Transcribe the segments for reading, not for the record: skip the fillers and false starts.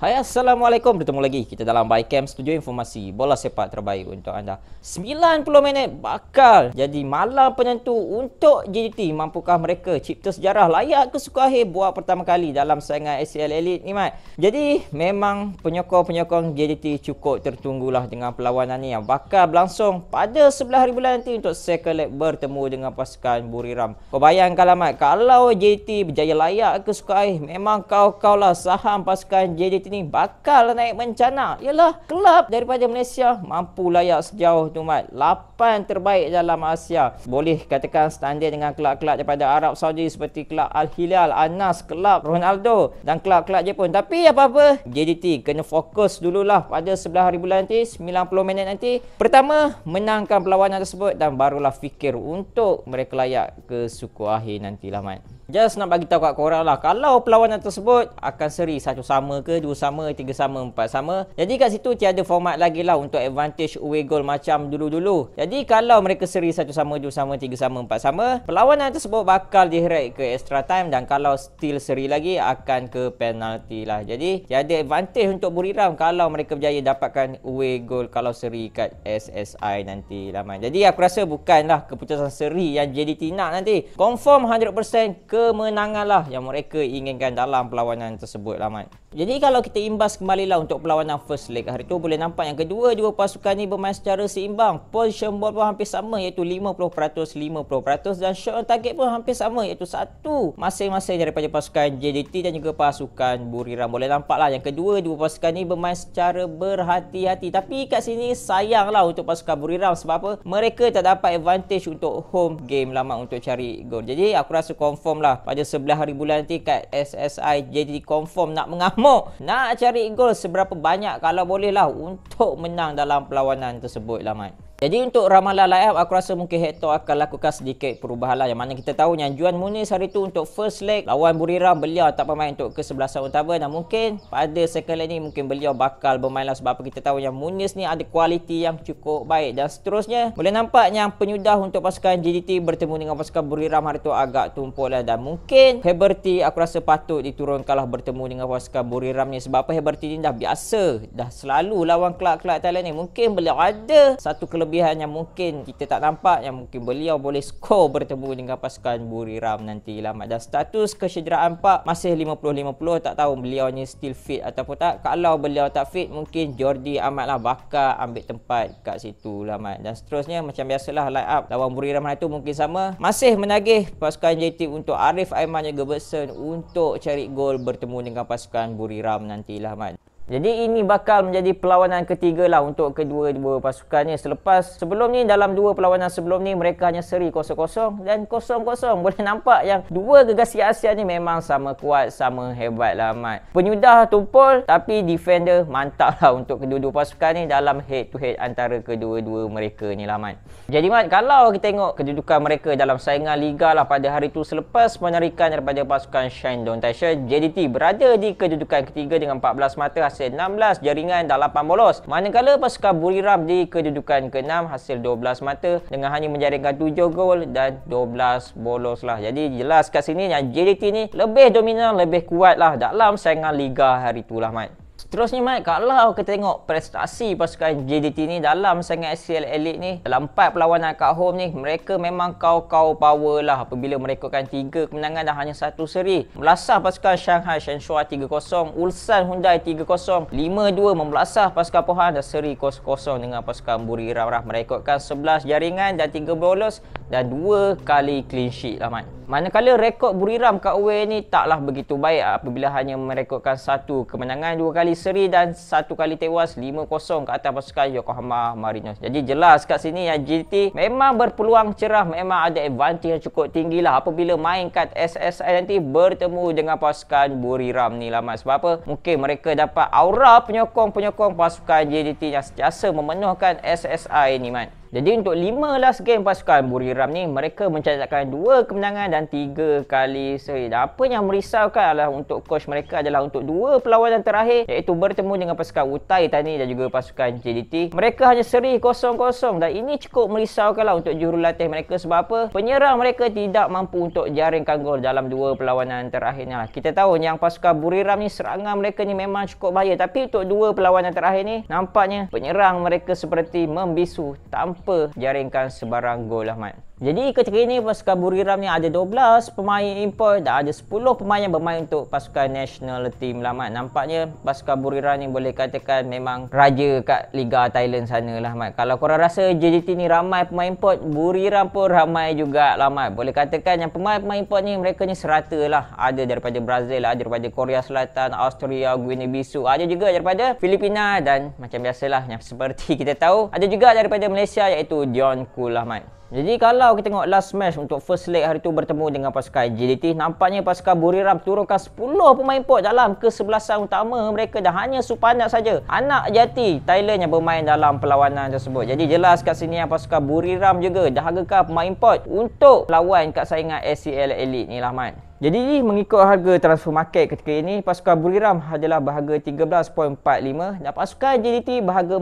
Hai, Assalamualaikum. Bertemu lagi kita dalam Bycam Studio Informasi bola sepak terbaik untuk anda. 90 minit bakal jadi malam penentu untuk JDT. Mampukah mereka cipta sejarah layak ke suku akhir buat pertama kali dalam saingan ACL Elite ni, Mat? Jadi memang penyokong-penyokong JDT cukup tertunggulah dengan perlawanan ni yang bakal berlangsung pada 11 hari bulan nanti untuk second leg bertemu dengan pasukan Buriram. Kau bayangkanlah, Mat, kalau JDT berjaya layak ke suku akhir, memang kau lah saham pasukan JDT ni bakal naik mencana. Ialah kelab daripada Malaysia mampu layak sejauh tu, Mat. 8 terbaik dalam Asia. Boleh katakan standard dengan kelab-kelab daripada Arab Saudi seperti kelab Al-Hilal, Al-Nas, kelab Ronaldo dan kelab-kelab Jepun. Tapi apa-apa, JDT kena fokus dululah pada 11 hari bulan nanti, 90 minit nanti. Pertama, menangkan perlawanan tersebut dan barulah fikir untuk mereka layak ke suku akhir nantilah, Mat. Just nak bagi tahu kat korang lah, kalau perlawanan tersebut akan seri 1 sama ke, 2 sama, 3 sama, 4 sama. Jadi kat situ tiada format lagi lah untuk advantage away goal macam dulu-dulu. Jadi kalau mereka seri 1 sama, 2 sama, 3 sama, 4 sama, perlawanan tersebut bakal diheret ke extra time, dan kalau still seri lagi akan ke penalti lah. Jadi tiada advantage untuk Buriram kalau mereka berjaya dapatkan away goal kalau seri kat SSI nanti lah, Man. Jadi aku rasa bukanlah keputusan seri yang JDT nak nanti. Confirm 100% kemenangan lah yang mereka inginkan dalam perlawanan tersebut lah, Mat. Jadi kalau kita imbas kembali lah untuk perlawanan first leg hari tu, boleh nampak yang kedua-dua pasukan ni bermain secara seimbang. Position ball pun hampir sama, iaitu 50%, 50%, dan shot on target pun hampir sama, iaitu 1 masing-masing daripada pasukan JDT dan juga pasukan Buriram. Boleh nampak lah yang kedua-dua pasukan ni bermain secara berhati-hati. Tapi kat sini sayang lah untuk pasukan Buriram. Sebab apa? Mereka tak dapat advantage untuk home game lah, Mat, untuk cari gol. Jadi aku rasa confirm lah pada 11 hari bulan nanti kat SSI, JDT confirm nak mengamuk, nak cari gol seberapa banyak kalau boleh lah untuk menang dalam perlawanan tersebut lah, Mat. Jadi untuk ramalan line up, aku rasa mungkin Hector akan lakukan sedikit perubahan lah. Yang mana kita tahu yang Juan Muniz hari tu untuk first leg lawan Buriram, beliau tak bermain untuk kesebelasan utama, dan mungkin pada second leg ni mungkin beliau bakal bermain lah. Sebab apa? Kita tahu yang Muniz ni ada kualiti yang cukup baik. Dan seterusnya boleh nampak yang penyudah untuk pasukan JDT bertemu dengan pasukan Buriram hari tu agak tumpul lah. Dan mungkin Heberty aku rasa patut diturunkan lah bertemu dengan pasukan Buriram ni. Sebab apa? Heberty ni dah biasa, dah selalu lawan kelab-kelab Thailand ni. Mungkin beliau ada satu kelebihan yang mungkin kita tak nampak, yang mungkin beliau boleh skor bertemu dengan pasukan Buriram nanti lah, Mat. Dan status kesederaan Pak masih 50-50. Tak tahu beliau ni still fit ataupun tak. Kalau beliau tak fit, mungkin Jordi Ahmad lah bakal ambil tempat kat situ lah, Mat. Dan seterusnya macam biasalah line up lawan Buriram hari tu mungkin sama. Masih menagih pasukan JDT untuk Arif Aiman dan Gerbertson untuk cari gol bertemu dengan pasukan Buriram nantilah, Mat. Jadi ini bakal menjadi perlawanan ketiga lah untuk kedua-dua pasukan ni. Sebelum ni, dalam 2 perlawanan sebelum ni, mereka hanya seri 0-0 dan 0-0. Boleh nampak yang dua gegasi Asia ni memang sama kuat, sama hebat lah, Mat. Penyudah tumpul, tapi defender mantap lah untuk kedua-dua pasukan ni dalam head to head antara kedua-dua mereka ni lah, Mat. Jadi, Mat, kalau kita tengok kedudukan mereka dalam saingan Liga lah pada hari tu, selepas penarikan daripada pasukan Shandong Taishan, JDT berada di kedudukan ketiga dengan 14 mata, hasil 16 jaringan dan 8 bolos. Manakala pasukan Buriram di kedudukan ke-6, hasil 12 mata dengan hanya menjaringkan 7 gol dan 12 bolos lah. Jadi jelas kat sini yang JDT ni lebih dominan, lebih kuat lah dalam saingan Liga hari tu lah, Mat. Terusnya, Mat, kalau kita tengok prestasi pasukan JDT ni dalam saingan ACL Elite ni, dalam 4 perlawanan kat home ni, mereka memang kau power lah apabila mereka kan 3 kemenangan dan hanya 1 seri. Melasah pasukan Shanghai Shenhua 3-0, Ulsan Hyundai 3-0, 5-2 membelasah pasukan Pohang, dan seri 0-0 dengan pasukan Buriram lah, merekodkan 11 jaringan dan 3 bolos dan 2 kali clean sheet lah, Mat. Manakala rekod Buriram kat away ni taklah begitu baik apabila hanya merekodkan 1 kemenangan, 2 kali seri dan 1 kali tewas, 5-0 ke atas pasukan Yokohama Marinos. Jadi jelas kat sini yang JDT memang berpeluang cerah, memang ada advantage yang cukup tinggi lah apabila main kat SSI nanti bertemu dengan pasukan Buriram ni lah, Mat. Sebab apa? Mungkin mereka dapat aura penyokong-penyokong pasukan JDT yang sentiasa memenuhkan SSI ni, Mat. Jadi untuk 5 last game pasukan Buriram ni, mereka mencatatkan 2 kemenangan dan 3 kali seri. Dan apa yang merisaukan adalah untuk coach mereka adalah untuk 2 perlawanan terakhir, iaitu bertemu dengan pasukan Utai Thani dan juga pasukan JDT. Mereka hanya seri 0-0 dan ini cukup merisaukanlah untuk jurulatih mereka. Sebab apa? Penyerang mereka tidak mampu untuk jaringkan gol dalam 2 perlawanan terakhirnya. Kita tahu yang pasukan Buriram ni, serangan mereka ni memang cukup bahaya, tapi untuk 2 perlawanan terakhir ni nampaknya penyerang mereka seperti membisu tanpa jaringkan sebarang gol, Ahmad. Jadi ketika ini pasukan Buriram ni ada 12 pemain import dan ada 10 pemain yang bermain untuk pasukan national team lah, Mat. Nampaknya pasukan Buriram ni boleh katakan memang raja kat Liga Thailand sana lah, Mat. Kalau korang rasa JDT ni ramai pemain import, Buriram pun ramai juga lah, Mat. Boleh katakan yang pemain-pemain import ni mereka ni serata lah. Ada daripada Brazil, ada daripada Korea Selatan, Australia, Guinea-Bissau, ada juga daripada Filipina dan macam biasalah yang seperti kita tahu, ada juga daripada Malaysia iaitu Dion Kul lah, Mat. Jadi kalau kita tengok last match untuk first leg hari tu bertemu dengan pasukan JDT, nampaknya pasukan Buriram turunkan 10 pemain import dalam kesebelasan utama mereka dan hanya Supanak saja, anak jati Thailand, yang bermain dalam perlawanan tersebut. Jadi jelas kat sini yang pasukan Buriram juga dahagakan pemain import untuk lawan kat saingan SEL Elite ni lah, Mat. Jadi mengikut harga transfer market ketika ini, pasukan Buriram adalah berharga 13.45 dan pasukan JDT berharga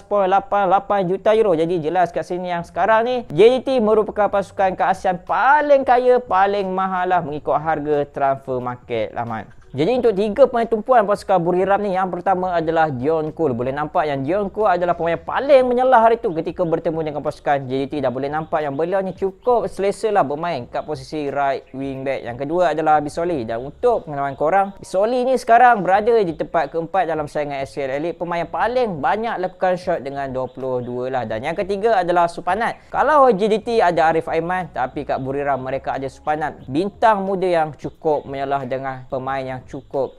14.88 juta euro. Jadi jelas kat sini yang sekarang ni JDT merupakan pasukan ke ASEAN paling kaya, paling mahal lah mengikut harga transfer market lah, Mat. Jadi untuk 3 pemain tumpuan pasukan Buriram ni, yang pertama adalah Dion Kul. Boleh nampak yang Dion Kul adalah pemain paling menyelah hari tu ketika bertemu dengan pasukan JDT, dan boleh nampak yang beliau ni cukup selesa lah bermain kat posisi right wing back. Yang kedua adalah Bisoli, dan untuk pengalaman korang, Bisoli ni sekarang berada di tempat keempat dalam saingan SEL Elite, pemain yang paling banyak lakukan shot dengan 22 lah. Dan yang ketiga adalah Supanat. Kalau JDT ada Arif Aiman, tapi kat Buriram mereka ada Supanat, bintang muda yang cukup menyelah dengan pemain yang cukup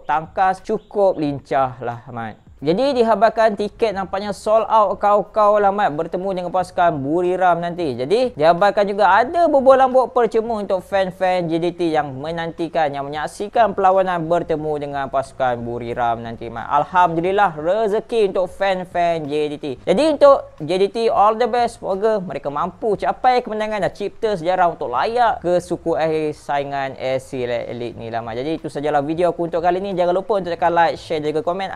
tangkas, cukup lincah lah, Mat. Jadi dihabarkan tiket nampaknya sold out kau-kau lah, Mat, bertemu dengan pasukan Buriram nanti. Jadi dihabarkan juga ada bubuh lambuk percuma untuk fan-fan JDT yang menantikan, yang menyaksikan perlawanan bertemu dengan pasukan Buriram nanti, Mat. Alhamdulillah rezeki untuk fan-fan JDT. Jadi untuk JDT all the best, semoga mereka mampu capai kemenangan dan cipta sejarah untuk layak ke suku akhir saingan SEL Elite ni lah, Mat. Jadi itu sajalah video aku untuk kali ni. Jangan lupa untuk tekan like, share dan juga komen.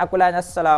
Assalamualaikum.